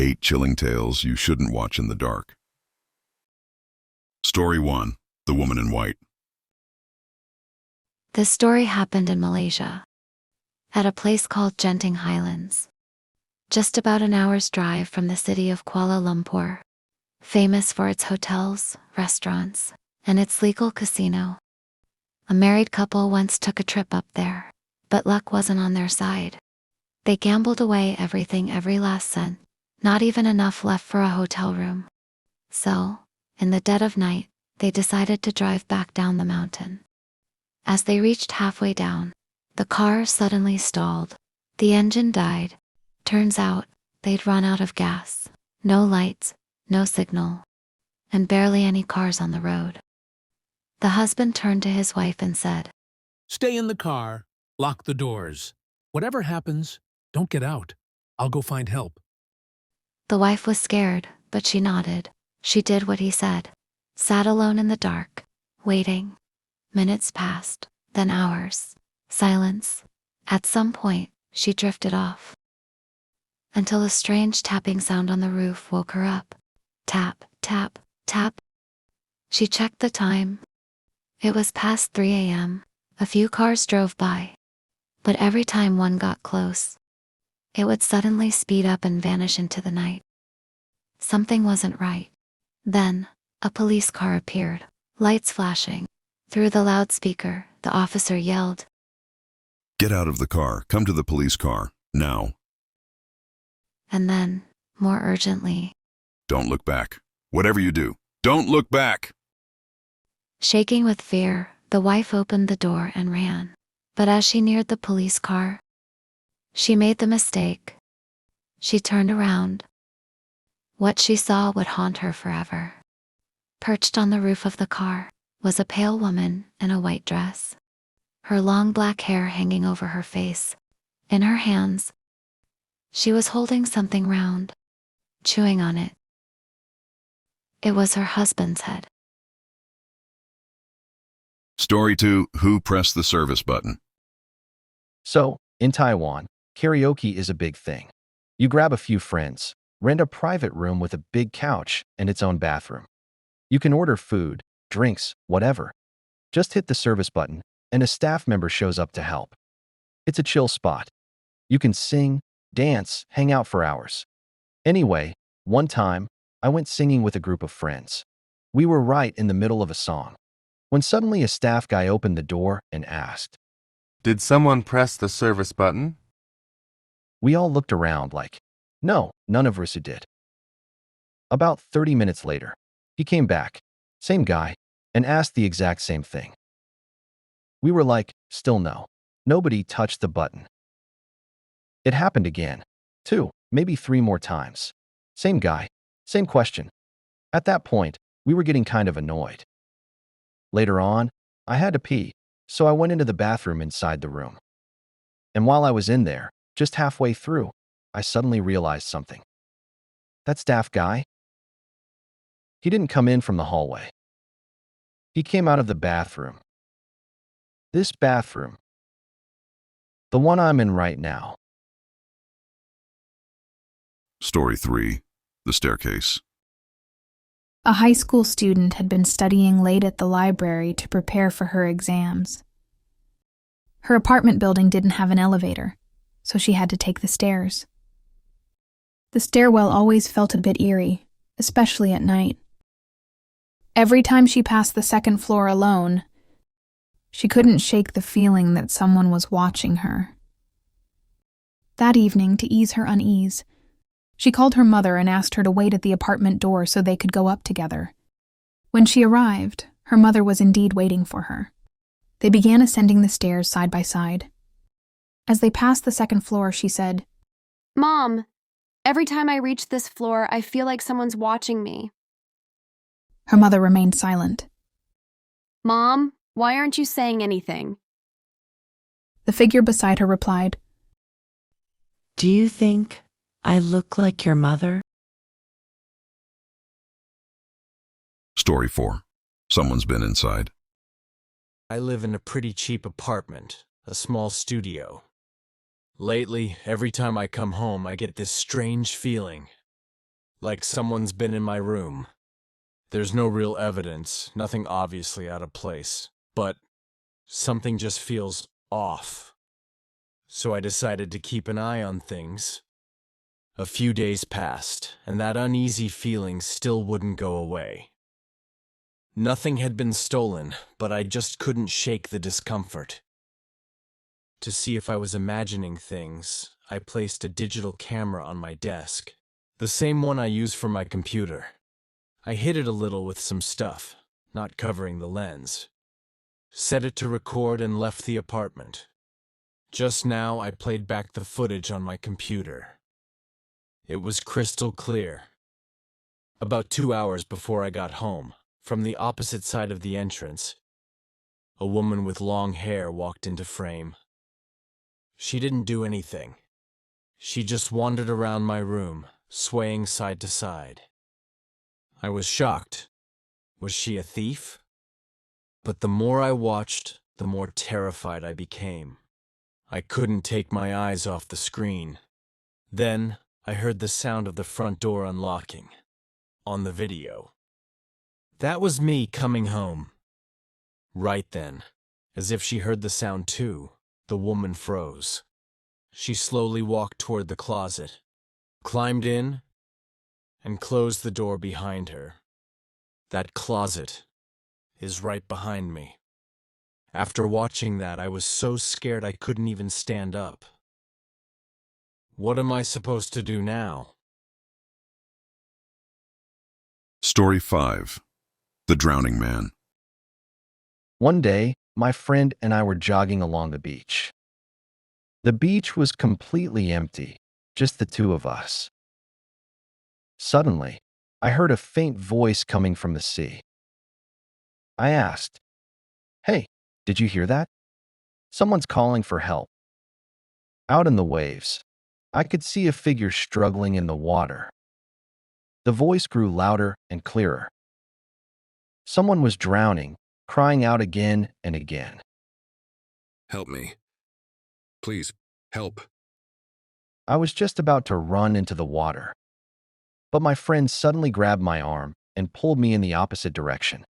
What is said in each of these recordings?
8 chilling tales you shouldn't watch in the dark. Story 1. The Woman in White. This story happened in Malaysia, at a place called Genting Highlands, just about an hour's drive from the city of Kuala Lumpur, famous for its hotels, restaurants, and its legal casino. A married couple once took a trip up there, but luck wasn't on their side. They gambled away everything, every last cent, not even enough left for a hotel room. So, in the dead of night, they decided to drive back down the mountain. As they reached halfway down, the car suddenly stalled. The engine died. Turns out, they'd run out of gas. No lights, no signal, and barely any cars on the road. The husband turned to his wife and said, "Stay in the car, lock the doors. Whatever happens, don't get out. I'll go find help." The wife was scared, but she nodded. She did what he said, sat alone in the dark, waiting. Minutes passed, then hours. Silence. At some point, she drifted off, until a strange tapping sound on the roof woke her up. Tap, tap, tap. She checked the time. It was past 3 a.m. A few cars drove by, but every time one got close, it would suddenly speed up and vanish into the night. Something wasn't right. Then, a police car appeared, lights flashing. Through the loudspeaker, the officer yelled, Get out of the car. Come to the police car. Now. And then, more urgently, Don't look back. Whatever you do, don't look back. Shaking with fear, the wife opened the door and ran. But as she neared the police car, she made the mistake. She turned around. What she saw would haunt her forever. Perched on the roof of the car was a pale woman in a white dress, her long black hair hanging over her face. In her hands, she was holding something round, chewing on it. It was her husband's head. Story 2. Who pressed the service button? So, in Taiwan, karaoke is a big thing. You grab a few friends, rent a private room with a big couch and its own bathroom. You can order food, drinks, whatever. Just hit the service button, and a staff member shows up to help. It's a chill spot. You can sing, dance, hang out for hours. Anyway, one time, I went singing with a group of friends. We were right in the middle of a song, when suddenly a staff guy opened the door and asked, "Did someone press the service button?" We all looked around like, no, none of us did. About 30 minutes later, he came back, same guy, and asked the exact same thing. We were like, still no. Nobody touched the button. It happened again, 2, maybe 3 more times. Same guy, same question. At that point, we were getting kind of annoyed. Later on, I had to pee, so I went into the bathroom inside the room. And while I was in there, just halfway through, I suddenly realized something. That staff guy? He didn't come in from the hallway. He came out of the bathroom. This bathroom. The one I'm in right now. Story 3. The Staircase. A high school student had been studying late at the library to prepare for her exams. Her apartment building didn't have an elevator, so she had to take the stairs. The stairwell always felt a bit eerie, especially at night. Every time she passed the second floor alone, she couldn't shake the feeling that someone was watching her. That evening, to ease her unease, she called her mother and asked her to wait at the apartment door so they could go up together. When she arrived, her mother was indeed waiting for her. They began ascending the stairs side by side. As they passed the second floor, she said, "Mom, every time I reach this floor, I feel like someone's watching me." Her mother remained silent. "Mom, why aren't you saying anything?" The figure beside her replied, Do you think I look like your mother? Story 4. Someone's been inside. I live in a pretty cheap apartment, a small studio. Lately, every time I come home, I get this strange feeling. like someone's been in my room. There's no real evidence, nothing obviously out of place, but something just feels off. So I decided to keep an eye on things. A few days passed, and that uneasy feeling still wouldn't go away. Nothing had been stolen, but I just couldn't shake the discomfort. To see if I was imagining things, I placed a digital camera on my desk, the same one I use for my computer. I hid it a little with some stuff, not covering the lens. Set it to record and left the apartment. Just now, I played back the footage on my computer. It was crystal clear. About 2 hours before I got home, from the opposite side of the entrance, a woman with long hair walked into frame. She didn't do anything. She just wandered around my room, swaying side to side. I was shocked. Was she a thief? But the more I watched, the more terrified I became. I couldn't take my eyes off the screen. Then, I heard the sound of the front door unlocking. On the video. That was me coming home. Right then, as if she heard the sound too, the woman froze. She slowly walked toward the closet, climbed in, and closed the door behind her. That closet is right behind me. After watching that, I was so scared I couldn't even stand up. What am I supposed to do now? Story 5. The Drowning Man. One day, my friend and I were jogging along the beach. The beach was completely empty, just the two of us. Suddenly, I heard a faint voice coming from the sea. I asked, "Hey, did you hear that? Someone's calling for help." Out in the waves, I could see a figure struggling in the water. The voice grew louder and clearer. Someone was drowning, crying out again and again. Help me. Please, help. I was just about to run into the water, but my friend suddenly grabbed my arm and pulled me in the opposite direction.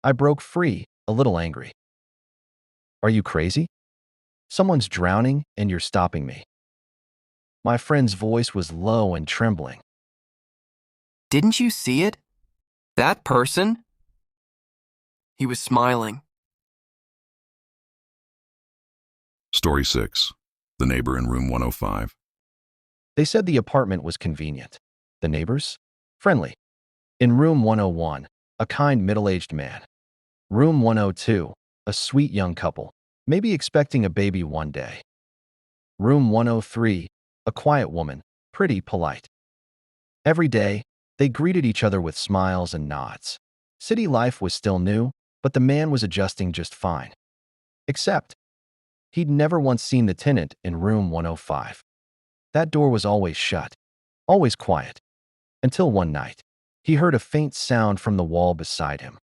I broke free, a little angry. "Are you crazy? Someone's drowning and you're stopping me." My friend's voice was low and trembling. Didn't you see it? That person? He was smiling. Story 6. The Neighbor in Room 105. They said the apartment was convenient. The neighbors? Friendly. In room 101, a kind middle-aged man. Room 102, a sweet young couple, maybe expecting a baby one day. Room 103, a quiet woman, pretty polite. Every day, they greeted each other with smiles and nods. City life was still new, but the man was adjusting just fine. Except, he'd never once seen the tenant in room 105. That door was always shut, always quiet, until one night, he heard a faint sound from the wall beside him.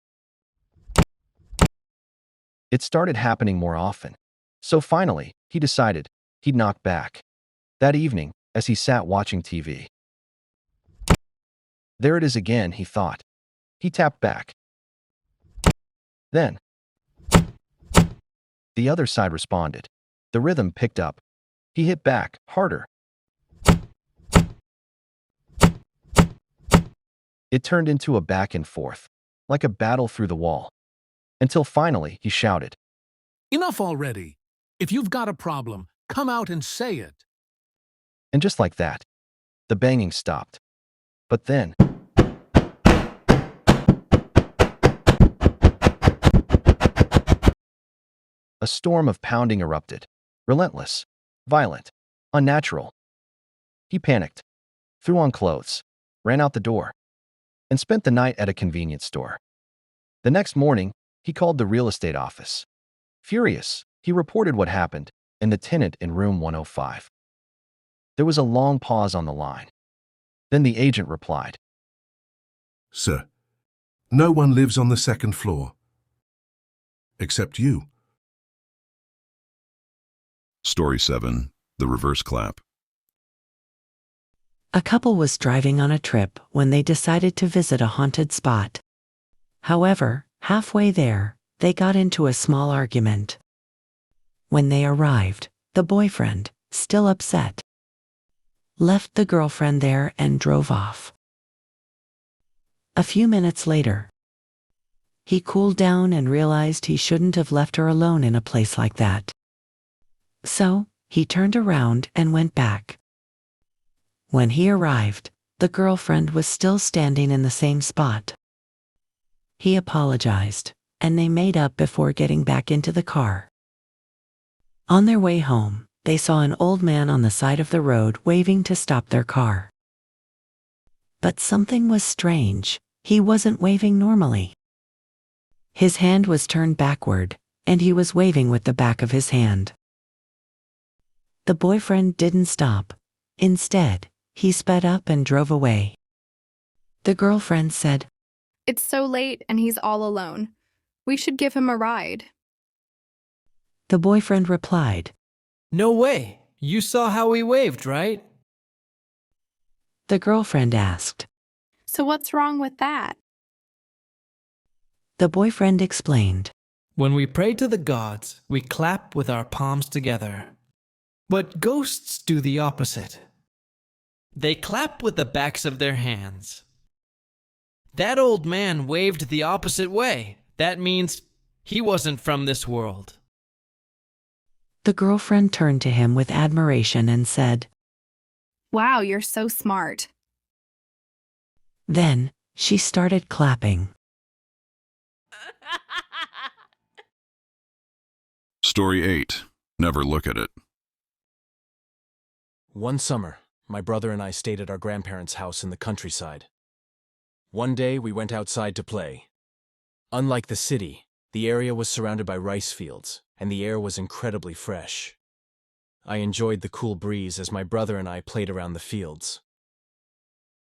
It started happening more often, so finally, he decided he'd knock back. That evening, as he sat watching TV. There it is again, he thought. He tapped back. Then, the other side responded. The rhythm picked up. He hit back, harder. It turned into a back and forth, like a battle through the wall. Until finally, he shouted, Enough already. If you've got a problem, come out and say it. And just like that, the banging stopped. But then, a storm of pounding erupted. Relentless, violent, unnatural. He panicked, threw on clothes, ran out the door, and spent the night at a convenience store. The next morning, he called the real estate office. Furious, he reported what happened and the tenant in room 105. There was a long pause on the line. Then the agent replied, Sir, no one lives on the second floor. Except you. Story 7. The Reverse Clap. A couple was driving on a trip when they decided to visit a haunted spot. However, halfway there, they got into a small argument. When they arrived, the boyfriend, still upset, left the girlfriend there and drove off. A few minutes later, he cooled down and realized he shouldn't have left her alone in a place like that. So, he turned around and went back. When he arrived, the girlfriend was still standing in the same spot. He apologized, and they made up before getting back into the car. On their way home, they saw an old man on the side of the road waving to stop their car. But something was strange. He wasn't waving normally. His hand was turned backward, and he was waving with the back of his hand. The boyfriend didn't stop. Instead, he sped up and drove away. The girlfriend said, "It's so late and he's all alone. We should give him a ride." The boyfriend replied, "No way. You saw how he waved, right?" The girlfriend asked. "So what's wrong with that?" The boyfriend explained, "When we pray to the gods, we clap with our palms together. But ghosts do the opposite. They clap with the backs of their hands. That old man waved the opposite way. That means he wasn't from this world." The girlfriend turned to him with admiration and said, "Wow, you're so smart." Then, she started clapping. Story 8. Never look at it. One summer, my brother and I stayed at our grandparents' house in the countryside. One day, we went outside to play. Unlike the city, the area was surrounded by rice fields, and the air was incredibly fresh. I enjoyed the cool breeze as my brother and I played around the fields.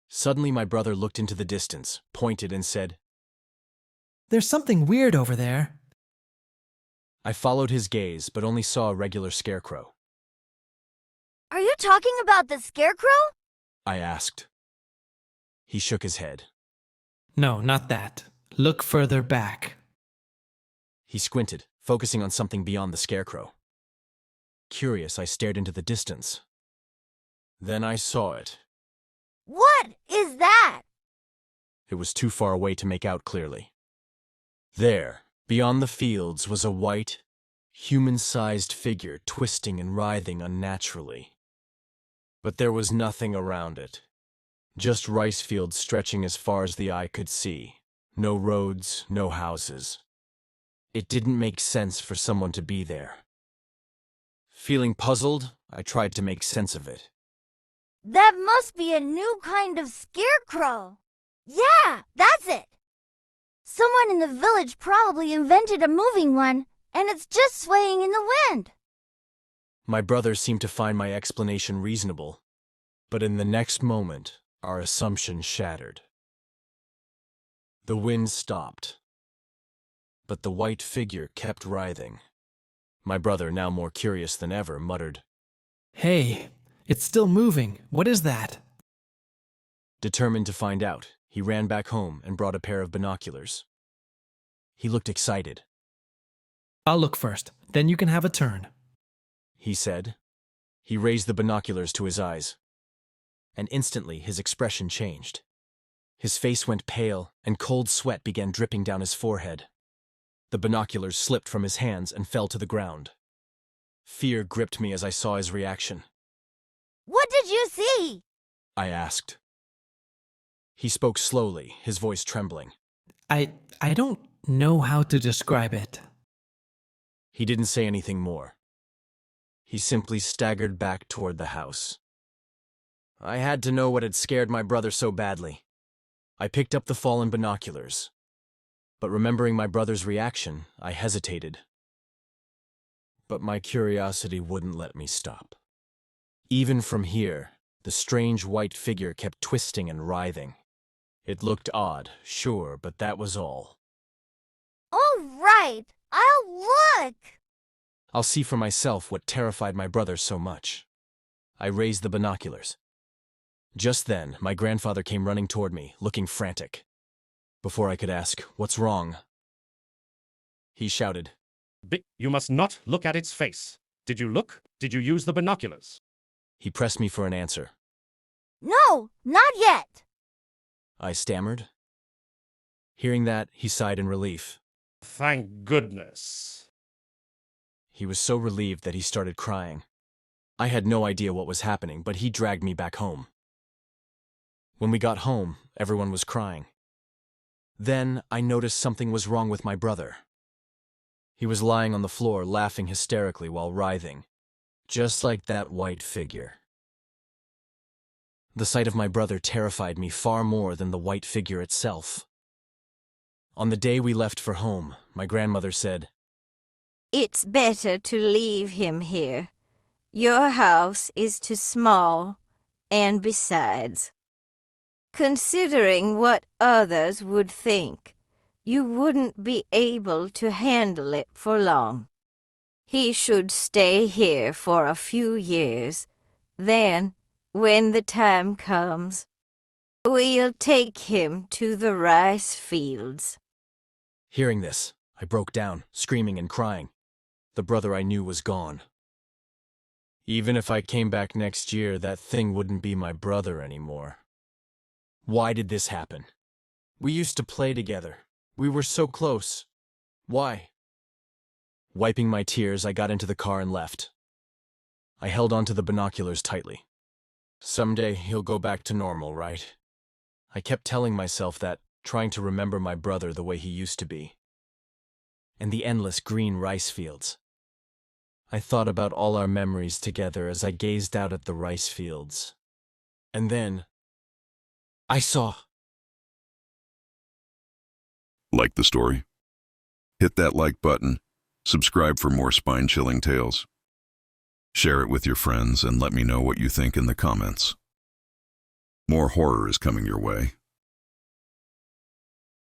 Suddenly, my brother looked into the distance, pointed, and said, "There's something weird over there." I followed his gaze, but only saw a regular scarecrow. "Are you talking about the scarecrow?" I asked. He shook his head. "No, not that. Look further back." He squinted, focusing on something beyond the scarecrow. Curious, I stared into the distance. Then I saw it. "What is that?" It was too far away to make out clearly. There, beyond the fields, was a white, human-sized figure twisting and writhing unnaturally. But there was nothing around it. Just rice fields stretching as far as the eye could see. No roads, no houses. It didn't make sense for someone to be there. Feeling puzzled, I tried to make sense of it. "That must be a new kind of scarecrow." "Yeah, that's it. Someone in the village probably invented a moving one, and it's just swaying in the wind." My brother seemed to find my explanation reasonable, but in the next moment, our assumption shattered. The wind stopped, but the white figure kept writhing. My brother, now more curious than ever, muttered, "Hey, it's still moving. What is that?" Determined to find out, he ran back home and brought a pair of binoculars. He looked excited. "I'll look first, then you can have a turn," he said. He raised the binoculars to his eyes, and instantly his expression changed. His face went pale, and cold sweat began dripping down his forehead. The binoculars slipped from his hands and fell to the ground. Fear gripped me as I saw his reaction. "What did you see?" I asked. He spoke slowly, his voice trembling. I don't know how to describe it." He didn't say anything more. He simply staggered back toward the house. I had to know what had scared my brother so badly. I picked up the fallen binoculars. But remembering my brother's reaction, I hesitated. But my curiosity wouldn't let me stop. Even from here, the strange white figure kept twisting and writhing. It looked odd, sure, but that was all. "All right, I'll look." I'll see for myself what terrified my brother so much. I raised the binoculars. Just then, my grandfather came running toward me, looking frantic. Before I could ask, "What's wrong?" he shouted, You must not look at its face. Did you look? Did you use the binoculars? He pressed me for an answer. No, not yet. I stammered. Hearing that, he sighed in relief. Thank goodness. He was so relieved that he started crying. I had no idea what was happening, but he dragged me back home. When we got home, everyone was crying. Then I noticed something was wrong with my brother. He was lying on the floor, laughing hysterically while writhing, just like that white figure. The sight of my brother terrified me far more than the white figure itself. On the day we left for home, my grandmother said, "It's better to leave him here. Your house is too small, and besides, considering what others would think, you wouldn't be able to handle it for long. He should stay here for a few years. Then, when the time comes, we'll take him to the rice fields." Hearing this, I broke down, screaming and crying. The brother I knew was gone. Even if I came back next year, that thing wouldn't be my brother anymore. Why did this happen? We used to play together. We were so close. Why? Wiping my tears, I got into the car and left. I held onto the binoculars tightly. Someday he'll go back to normal, right? I kept telling myself that, trying to remember my brother the way he used to be. And the endless green rice fields. I thought about all our memories together as I gazed out at the rice fields. And then, I saw. Like the story? Hit that like button, subscribe for more spine-chilling tales. Share it with your friends and let me know what you think in the comments. More horror is coming your way.